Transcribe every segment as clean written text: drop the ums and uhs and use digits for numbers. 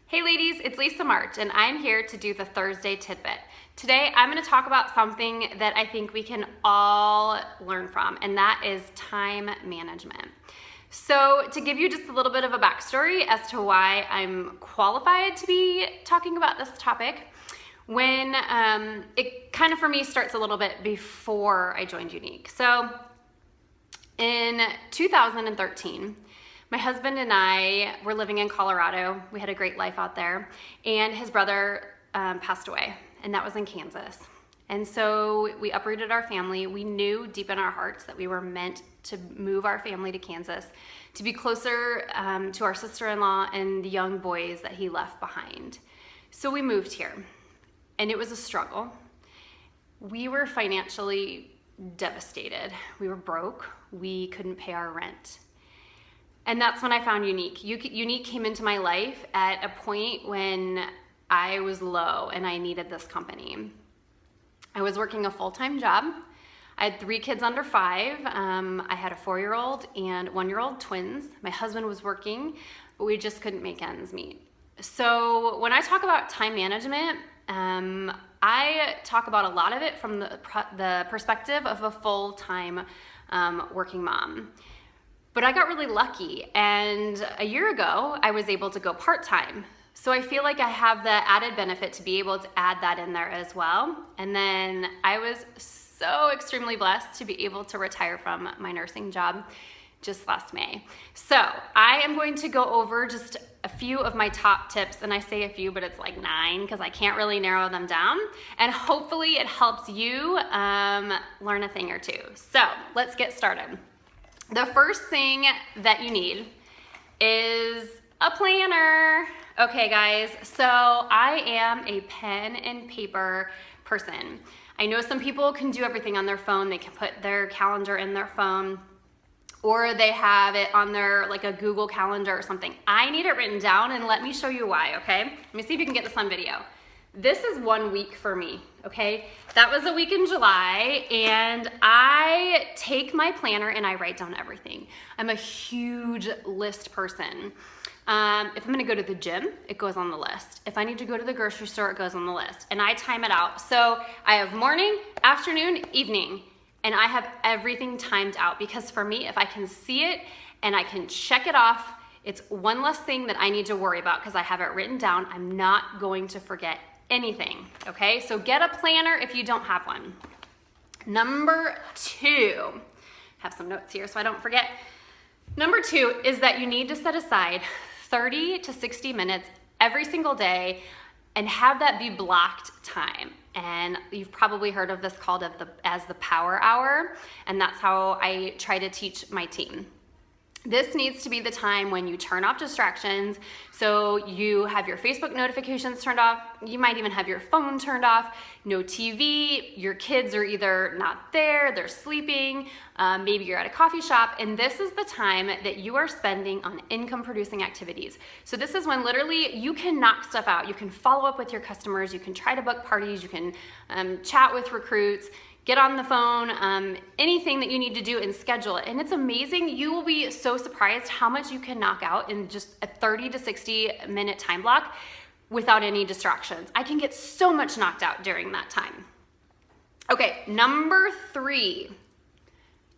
Hey ladies, it's Lisa March and I'm here to do the Thursday tidbit. Today I'm going to talk about something that I think we can all learn from, and that is time management. So to give you just a little bit of a backstory as to why I'm qualified to be talking about this topic, when it kind of for me starts a little bit before I joined Younique. So in 2013, my husband and I were living in Colorado. We had a great life out there, and his brother passed away, and that was in Kansas. And so we uprooted our family. We knew deep in our hearts that we were meant to move our family to Kansas to be closer to our sister-in-law and the young boys that he left behind. So we moved here, and it was a struggle. We were financially devastated. We were broke. We couldn't pay our rent. And that's when I found Younique. Younique came into my life at a point when I was low and I needed this company. I was working a full-time job. I had 3 kids under 5. I had a 4-year-old and 1-year-old twins. My husband was working, but we just couldn't make ends meet. So when I talk about time management, I talk about a lot of it from the perspective of a full-time working mom. But I got really lucky, and a year ago, I was able to go part-time. So I feel like I have the added benefit to be able to add that in there as well. And then I was so extremely blessed to be able to retire from my nursing job just last May. So I am going to go over just a few of my top tips, and I say a few, but it's like 9 because I can't really narrow them down. And hopefully it helps you learn a thing or two. So let's get started. The first thing that you need is a planner. Okay guys, so I am a pen and paper person. I know some people can do everything on their phone. They can put their calendar in their phone, or they have it on their, like a Google Calendar or something. I need it written down, and let me show you why, okay? Let me see if you can get this on video. This is 1 week for me, okay? That was a week in July, and I take my planner and I write down everything. I'm a huge list person. If I'm gonna go to the gym, it goes on the list. If I need to go to the grocery store, it goes on the list, and I time it out. So I have morning, afternoon, evening, and I have everything timed out, because for me, if I can see it and I can check it off, it's one less thing that I need to worry about because I have it written down. I'm not going to forget anything, okay? So get a planner if you don't have one. Number 2, have some notes here so I don't forget. Number 2 is that you need to set aside 30 to 60 minutes every single day and have that be blocked time. And you've probably heard of this called as the power hour, and that's how I try to teach my team. This needs to be the time when you turn off distractions. So you have your Facebook notifications turned off. You might even have your phone turned off. No TV. Your kids are either not there, they're sleeping. Maybe you're at a coffee shop. And this is the time that you are spending on income producing activities. So this is when literally you can knock stuff out. You can follow up with your customers. You can try to book parties. You can chat with recruits. Get on the phone, anything that you need to do, and schedule it. And it's amazing. You will be so surprised how much you can knock out in just a 30 to 60 minute time block without any distractions. I can get so much knocked out during that time. Okay, number 3,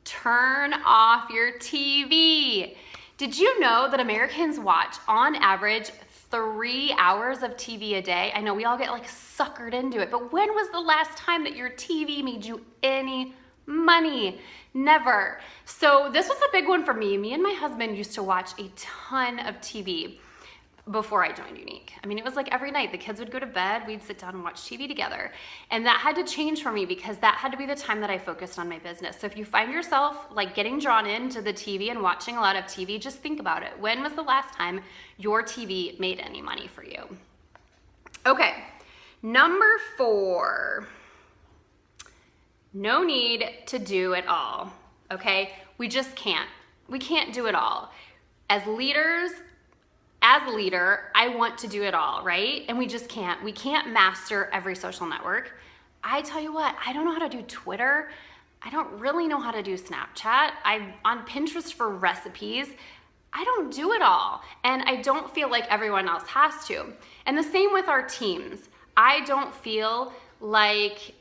turn off your TV. Did you know that Americans watch on average 3 hours of TV a day? I know we all get like suckered into it, but when was the last time that your TV made you any money? Never. So this was a big one for me. Me and my husband used to watch a ton of TV before I joined Younique. I mean, it was like every night the kids would go to bed, we'd sit down and watch TV together. And that had to change for me because that had to be the time that I focused on my business. So if you find yourself like getting drawn into the TV and watching a lot of TV, just think about it. When was the last time your TV made any money for you? Okay, number 4, no need to do it all, okay? We just can't. We can't do it all. As a leader, I want to do it all, right? And we just can't. We can't master every social network. I tell you what, I don't know how to do Twitter. I don't really know how to do Snapchat. I'm on Pinterest for recipes. I don't do it all, and I don't feel like everyone else has to. And the same with our teams. I don't feel like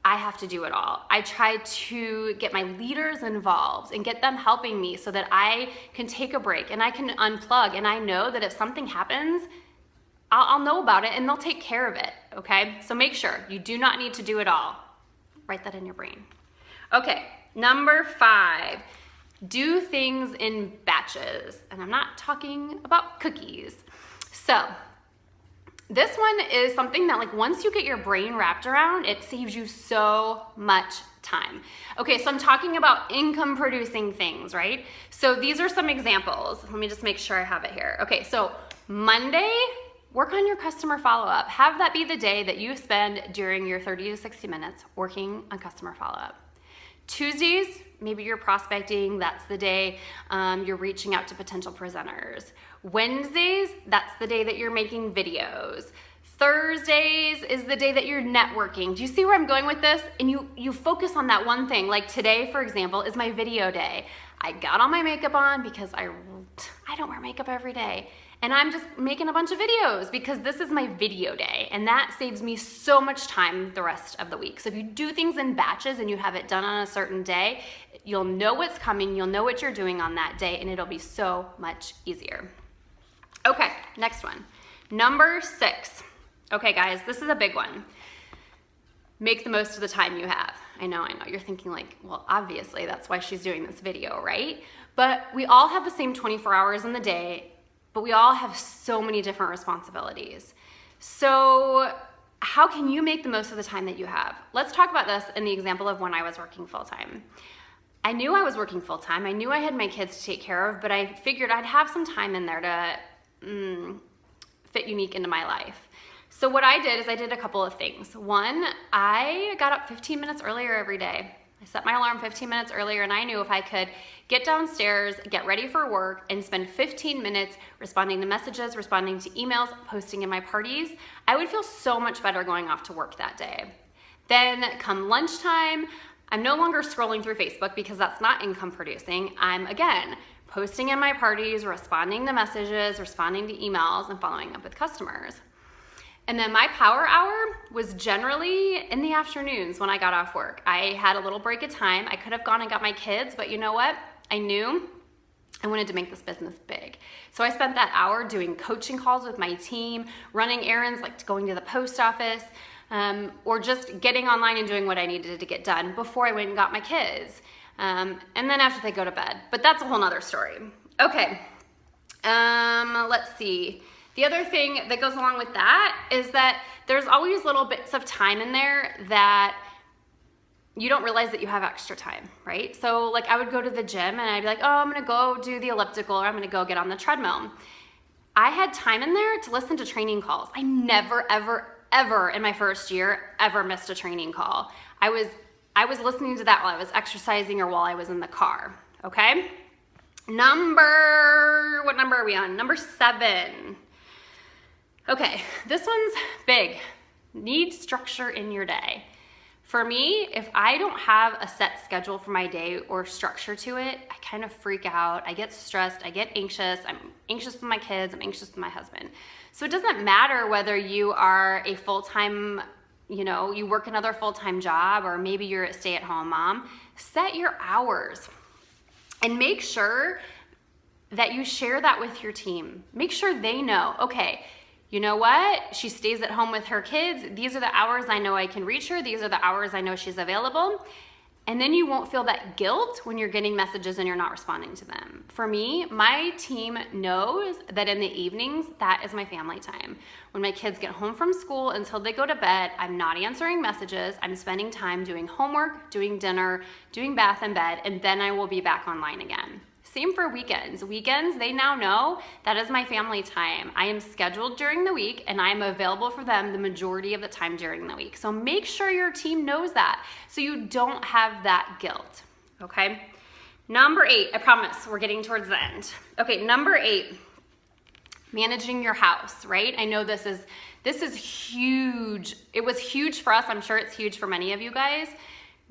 I have to do it all. I try to get my leaders involved and get them helping me so that I can take a break and I can unplug. And I know that if something happens, I'll know about it and they'll take care of it, okay? So make sure you do not need to do it all. Write that in your brain. Okay, number 5, do things in batches. And I'm not talking about cookies. So this one is something that, like, once you get your brain wrapped around, it saves you so much time. Okay, so I'm talking about income producing things, right? So these are some examples. Let me just make sure I have it here. Okay, so Monday, work on your customer follow-up. Have that be the day that you spend during your 30 to 60 minutes working on customer follow-up. Tuesdays, maybe you're prospecting. That's the day you're reaching out to potential presenters. Wednesdays, that's the day that you're making videos. Thursdays is the day that you're networking. Do you see where I'm going with this? And you focus on that one thing. Like today, for example, is my video day. I got all my makeup on because I don't wear makeup every day. And I'm just making a bunch of videos because this is my video day, and that saves me so much time the rest of the week. So if you do things in batches and you have it done on a certain day, you'll know what's coming, you'll know what you're doing on that day, and it'll be so much easier. Okay, next one. Number 6. Okay, guys, this is a big one. Make the most of the time you have. I know, you're thinking like, well, obviously that's why she's doing this video, right? But we all have the same 24 hours in the day, but we all have so many different responsibilities. So how can you make the most of the time that you have? Let's talk about this in the example of when I was working full-time. I knew I was working full-time. I knew I had my kids to take care of, but I figured I'd have some time in there to fit Unique into my life. So what I did is I did a couple of things. One, I got up 15 minutes earlier every day. I set my alarm 15 minutes earlier, and I knew if I could get downstairs, get ready for work, and spend 15 minutes responding to messages, responding to emails, posting in my parties, I would feel so much better going off to work that day. Then come lunchtime, I'm no longer scrolling through Facebook because that's not income producing. I'm, again, posting in my parties, responding to messages, responding to emails, and following up with customers. And then my power hour was generally in the afternoons when I got off work. I had a little break of time. I could have gone and got my kids, but you know what? I knew I wanted to make this business big. So I spent that hour doing coaching calls with my team, running errands like going to the post office, or just getting online and doing what I needed to get done before I went and got my kids. And then after they go to bed. But that's a whole nother story. Okay, let's see. The other thing that goes along with that is that there's always little bits of time in there that you don't realize that you have extra time, right? So like I would go to the gym and I'd be like, oh, I'm gonna go do the elliptical, or I'm gonna go get on the treadmill. I had time in there to listen to training calls. I never, ever in my first year ever missed a training call. I was listening to that while I was exercising or while I was in the car, okay? What number are we on? Number 7. Okay, this one's big. Need structure in your day. For me, if I don't have a set schedule for my day or structure to it, I kind of freak out. I get stressed, I get anxious. I'm anxious with my kids, I'm anxious with my husband. So it doesn't matter whether you are a full-time, you work another full-time job, or maybe you're a stay-at-home mom. Set your hours and make sure that you share that with your team. Make sure they know, okay, you know what? She stays at home with her kids. These are the hours I know I can reach her. These are the hours I know she's available. And then you won't feel that guilt when you're getting messages and you're not responding to them. For me, my team knows that in the evenings, that is my family time. When my kids get home from school until they go to bed, I'm not answering messages. I'm spending time doing homework, doing dinner, doing bath and bed, and then I will be back online again. Same for weekends. Weekends, they now know that is my family time. I am scheduled during the week and I'm available for them the majority of the time during the week. So make sure your team knows that so you don't have that guilt, okay? Number 8, I promise we're getting towards the end. Okay, number 8, managing your house, right? I know this is huge. It was huge for us. I'm sure it's huge for many of you guys.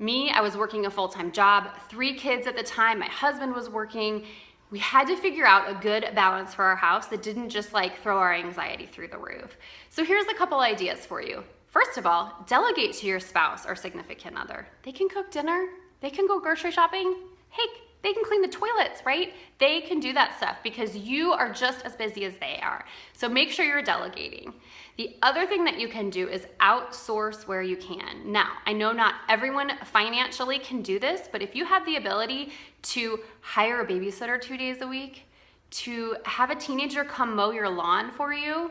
Me, I was working a full-time job, 3 kids at the time. My husband was working. We had to figure out a good balance for our house that didn't just like throw our anxiety through the roof. So here's a couple ideas for you. First of all, delegate to your spouse or significant other. They can cook dinner, they can go grocery shopping, heck, they can clean the toilets, right? They can do that stuff because you are just as busy as they are. So make sure you're delegating. The other thing that you can do is outsource where you can. Now, I know not everyone financially can do this, but if you have the ability to hire a babysitter 2 days a week, to have a teenager come mow your lawn for you,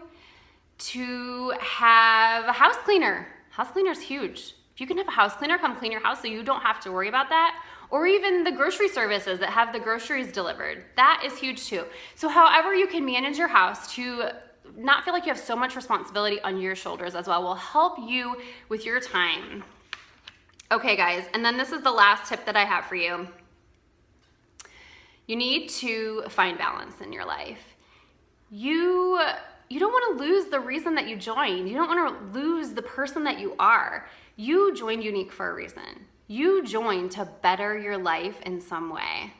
to have a house cleaner. House cleaner's huge. If you can have a house cleaner come clean your house so you don't have to worry about that, or even the grocery services that have the groceries delivered, that is huge too. So however you can manage your house to not feel like you have so much responsibility on your shoulders as well will help you with your time. Okay guys, and then this is the last tip that I have for you. You need to find balance in your life. You don't want to lose the reason that you joined. You don't want to lose the person that you are. You joined Younique for a reason. You joined to better your life in some way.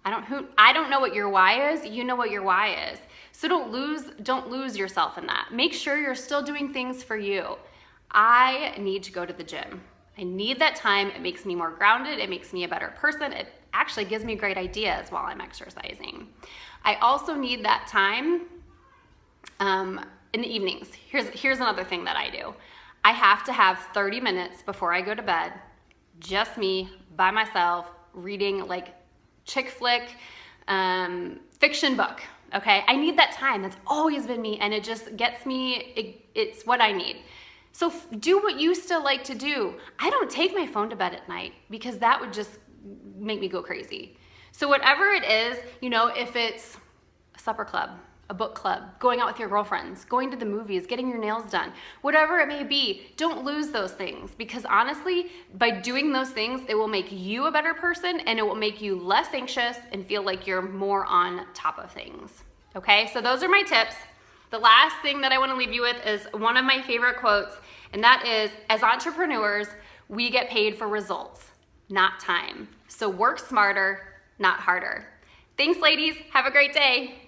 I don't know what your why is. You know what your why is. So don't lose yourself in that. Make sure you're still doing things for you. I need to go to the gym. I need that time. It makes me more grounded. It makes me a better person. It actually gives me great ideas while I'm exercising. I also need that time in the evenings. Here's another thing that I do. I have to have 30 minutes before I go to bed, just me by myself reading like chick flick, fiction book. Okay, I need that time. That's always been me, and it just gets me. It's what I need. So do what you still like to do. I don't take my phone to bed at night because that would just make me go crazy. So whatever it is, if it's a supper club, a book club, going out with your girlfriends, going to the movies, getting your nails done, whatever it may be, don't lose those things because honestly, by doing those things, it will make you a better person and it will make you less anxious and feel like you're more on top of things. Okay, so those are my tips. The last thing that I want to leave you with is one of my favorite quotes, and that is, as entrepreneurs, we get paid for results, not time. So work smarter, not harder. Thanks, ladies. Have a great day.